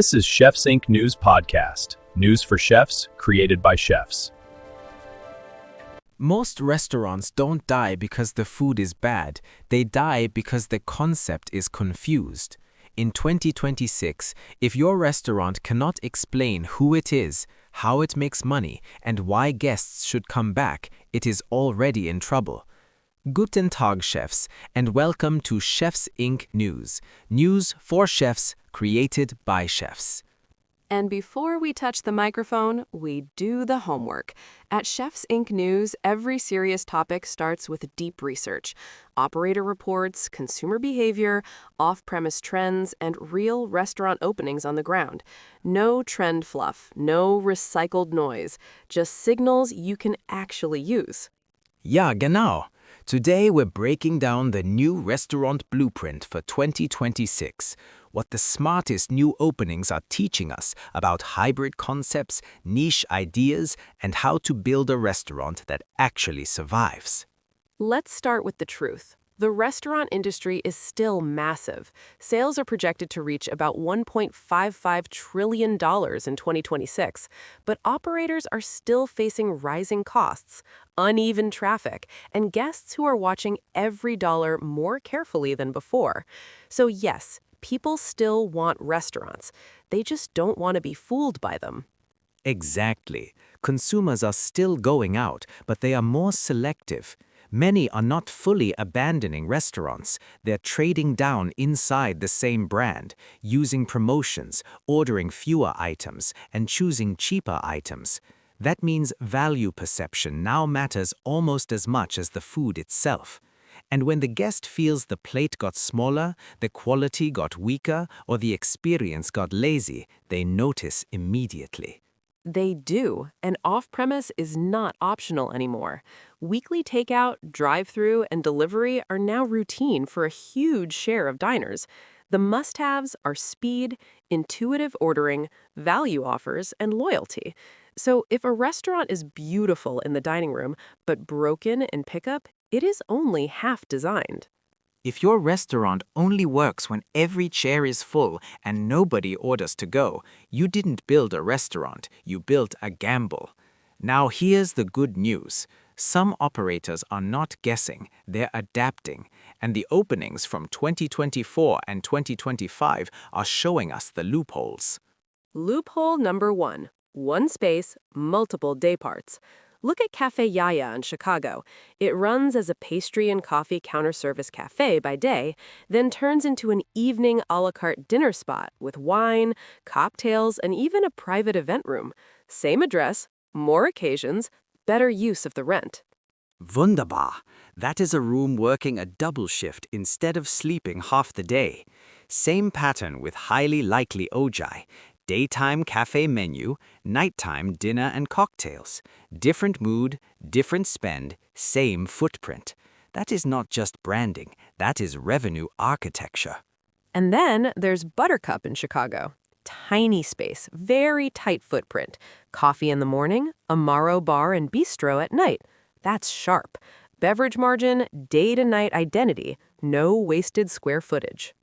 This is Chefs Inc. News Podcast. News for chefs, created by chefs. Most restaurants don't die because the food is bad. They die because the concept is confused. In 2026, if your restaurant cannot explain who it is, how it makes money, and why guests should come back, it is already in trouble. Guten Tag, chefs, and welcome to Chefs Inc. News. News for chefs, created by chefs. And before we touch the microphone, we do the homework. At Chefs Inc. News, every serious topic starts with deep research. Operator reports, consumer behavior, off-premise trends, and real restaurant openings on the ground. No trend fluff, no recycled noise, just signals you can actually use. Ja, genau. Today we're breaking down the new restaurant blueprint for 2026. What the smartest new openings are teaching us about hybrid concepts, niche ideas, and how to build a restaurant that actually survives. Let's start with the truth. The restaurant industry is still massive. Sales are projected to reach about $1.55 trillion in 2026, but operators are still facing rising costs, uneven traffic, and guests who are watching every dollar more carefully than before. So yes, people still want restaurants. They just don't want to be fooled by them. Exactly. Consumers are still going out, but they are more selective. Many are not fully abandoning restaurants. They're trading down inside the same brand, using promotions, ordering fewer items, and choosing cheaper items. That means value perception now matters almost as much as the food itself. And when the guest feels the plate got smaller, the quality got weaker, or the experience got lazy, they notice immediately. They do, and off-premise is not optional anymore. Weekly takeout, drive-through, and delivery are now routine for a huge share of diners. The must-haves are speed, intuitive ordering, value offers, and loyalty. So if a restaurant is beautiful in the dining room, but broken in pickup, it is only half designed. If your restaurant only works when every chair is full and nobody orders to go, you didn't build a restaurant, you built a gamble. Now here's the good news. Some operators are not guessing, they're adapting, and the openings from 2024 and 2025 are showing us the loopholes. Loophole number one space, multiple day parts. Look at Cafe Yaya in Chicago. It runs as a pastry and coffee counter service cafe by day, then turns into an evening a la carte dinner spot with wine, cocktails, and even a private event room. Same address, more occasions, better use of the rent. Wunderbar. That is a room working a double shift instead of sleeping half the day. Same pattern with highly likely ojai. Daytime cafe menu, nighttime dinner and cocktails. Different mood, different spend, same footprint. That is not just branding, that is revenue architecture. And then there's Buttercup in Chicago. Tiny space, very tight footprint. Coffee in the morning, Amaro bar and bistro at night. That's sharp. Beverage margin, day-to-night identity, no wasted square footage.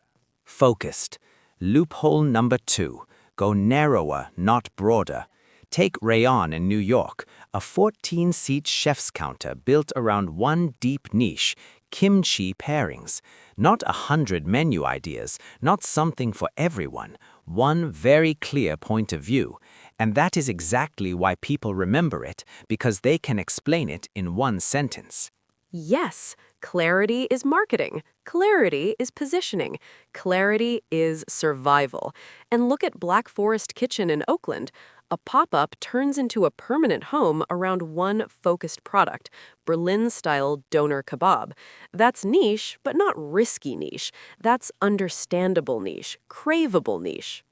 Focused. Loophole number 2. Go narrower, not broader. Take Rayon in New York, a 14-seat chef's counter built around one deep niche, kimchi pairings. Not 100 menu ideas, not something for everyone, one very clear point of view. And that is exactly why people remember it, because they can explain it in one sentence. Yes, clarity is marketing. Clarity is positioning. Clarity is survival. And look at Black Forest Kitchen in Oakland. A pop-up turns into a permanent home around one focused product, Berlin-style doner kebab. That's niche, but not risky niche. That's understandable niche, craveable niche.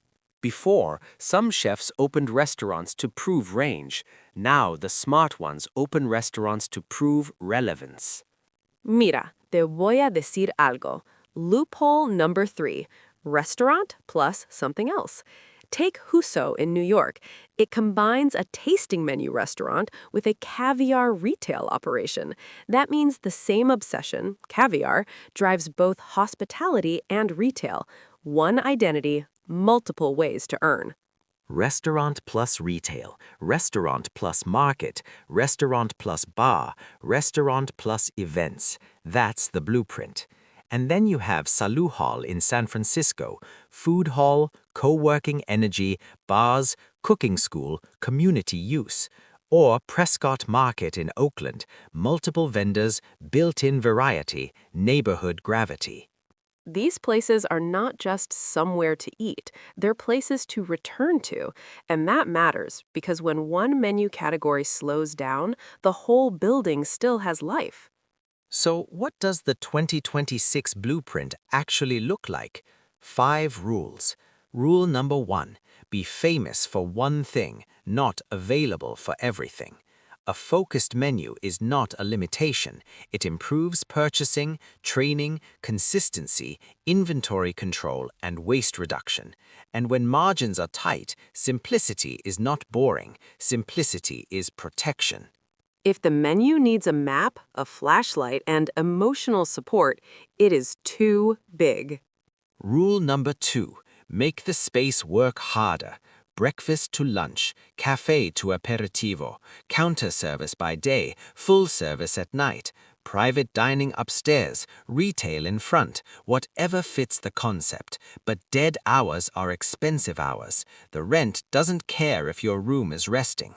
Before, some chefs opened restaurants to prove range. Now, the smart ones open restaurants to prove relevance. Mira, te voy a decir algo. Loophole number 3. Restaurant plus something else. Take Huso in New York. It combines a tasting menu restaurant with a caviar retail operation. That means the same obsession, caviar, drives both hospitality and retail. One identity, multiple ways to earn. Restaurant plus retail, restaurant plus market, restaurant plus bar, restaurant plus events. That's the blueprint. And then you have Salud Hall in San Francisco, food hall, co-working energy, bars, cooking school, community use. Or Prescott Market in Oakland, multiple vendors, built-in variety, neighborhood gravity. These places are not just somewhere to eat, they're places to return to. And that matters because when one menu category slows down, the whole building still has life. So what does the 2026 blueprint actually look like? 5 rules. Rule number 1, be famous for one thing, not available for everything. A focused menu is not a limitation. It improves purchasing, training, consistency, inventory control, and waste reduction. And when margins are tight, simplicity is not boring. Simplicity is protection. If the menu needs a map, a flashlight, and emotional support, it is too big. Rule number 2, make the space work harder. Breakfast to lunch, cafe to aperitivo, counter service by day, full service at night, private dining upstairs, retail in front, whatever fits the concept. But dead hours are expensive hours. The rent doesn't care if your room is resting.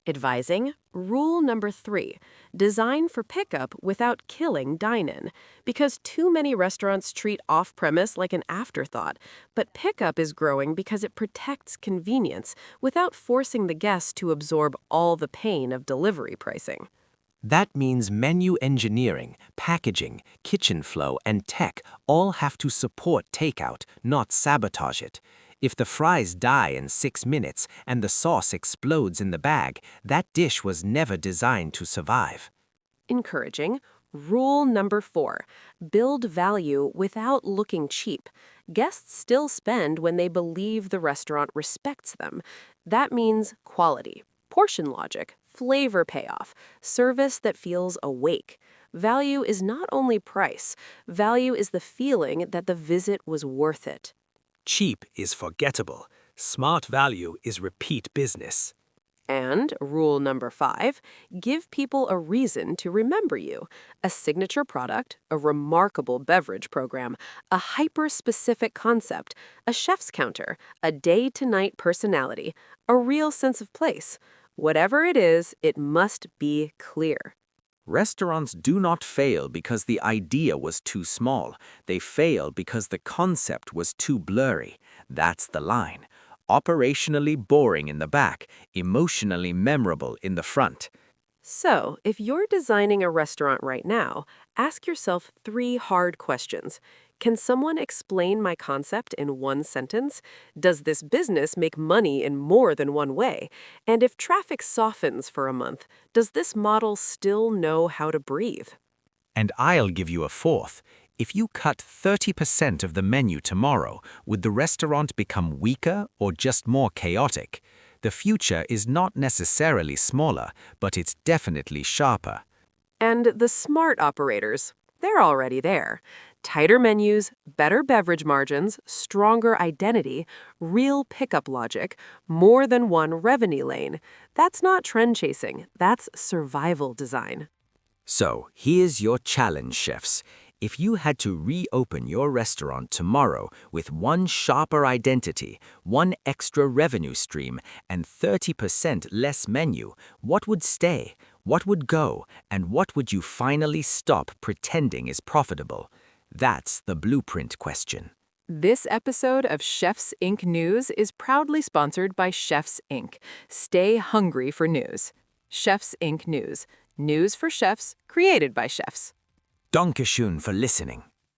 Advising, rule number 3, design for pickup without killing dine-in. Because too many restaurants treat off-premise like an afterthought, but pickup is growing because it protects convenience without forcing the guests to absorb all the pain of delivery pricing. That means menu engineering, packaging, kitchen flow, and tech all have to support takeout, not sabotage it. If the fries die in 6 minutes and the sauce explodes in the bag, that dish was never designed to survive. Encouraging, rule number 4, build value without looking cheap. Guests still spend when they believe the restaurant respects them. That means quality, portion logic, flavor payoff, service that feels awake. Value is not only price, value is the feeling that the visit was worth it. Cheap is forgettable. Smart value is repeat business. And rule number 5, give people a reason to remember you. A signature product, a remarkable beverage program, a hyper-specific concept, a chef's counter, a day-to-night personality, a real sense of place. Whatever it is, it must be clear. Restaurants do not fail because the idea was too small. They fail because the concept was too blurry. That's the line. Operationally boring in the back, emotionally memorable in the front. So, if you're designing a restaurant right now, ask yourself 3 hard questions. Can someone explain my concept in one sentence? Does this business make money in more than one way? And if traffic softens for a month, does this model still know how to breathe? And I'll give you a 4th. If you cut 30% of the menu tomorrow, would the restaurant become weaker or just more chaotic? The future is not necessarily smaller, but it's definitely sharper. And the smart operators, they're already there. Tighter menus, better beverage margins, stronger identity, real pickup logic, more than one revenue lane. That's not trend chasing, that's survival design. So, here's your challenge, chefs. If you had to reopen your restaurant tomorrow with one sharper identity, one extra revenue stream, and 30% less menu, what would stay? What would go? And what would you finally stop pretending is profitable? That's the blueprint question. This episode of Chefs Inc. News is proudly sponsored by Chefs Inc. Stay hungry for news. Chefs Inc. News. News for chefs, created by chefs. Dankeschön for listening.